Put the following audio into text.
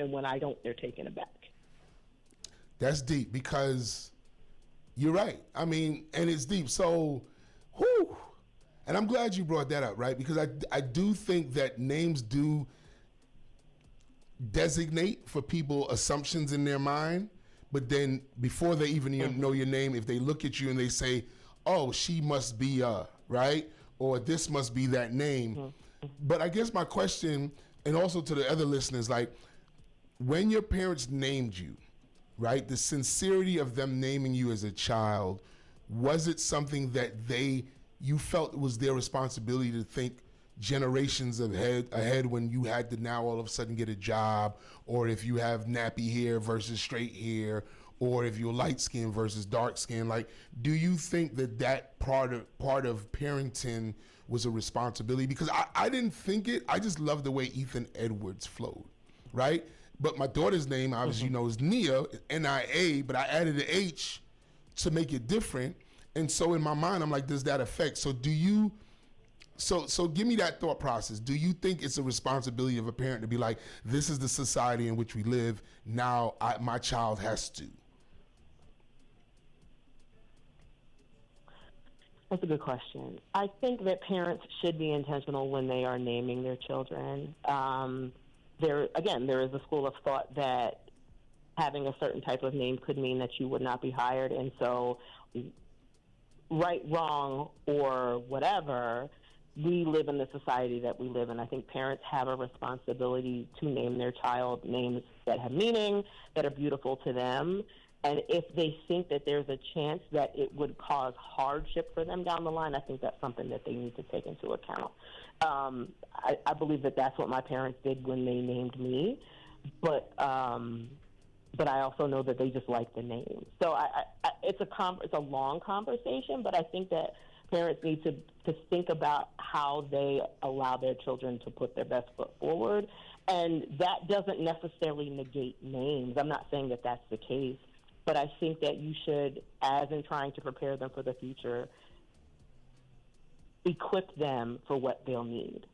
and when I don't, they're taken aback. That's deep, because you're right. I mean, and it's deep. So, whew. And I'm glad you brought that up, right? Because I do think that names do designate for people assumptions in their mind, but then before they even know your name, if they look at you and they say, oh, she must be right? Or this must be that name. But I guess my question, and also to the other listeners, like, when your parents named you, right, the sincerity of them naming you as a child, was it something that you felt was their responsibility to think generations ahead when you had to now all of a sudden get a job, or if you have nappy hair versus straight hair, or if you're light skin versus dark skin? Like, do you think that part of parenting was a responsibility? Because I didn't think it. I just love the way Ethan Edwards flowed, right? But my daughter's name, obviously, you know, is Nia, N-I-A, but I added an H to make it different. And so in my mind, I'm like, does that affect? So do you, so give me that thought process. Do you think it's a responsibility of a parent to be like, this is the society in which we live, now my child has to? That's a good question. I think that parents should be intentional when they are naming their children. There is a school of thought that having a certain type of name could mean that you would not be hired. And so, right, wrong, or whatever, we live in the society that we live in. I think parents have a responsibility to name their child names that have meaning, that are beautiful to them. And if they think that there's a chance that it would cause hardship for them down the line, I think that's something that they need to take into account. I believe that that's what my parents did when they named me, but I also know that they just like the name. So it's a long conversation, but I think that parents need to think about how they allow their children to put their best foot forward, and that doesn't necessarily negate names. I'm not saying that that's the case, but I think that you should, as in trying to prepare them for the future, equip them for what they'll need.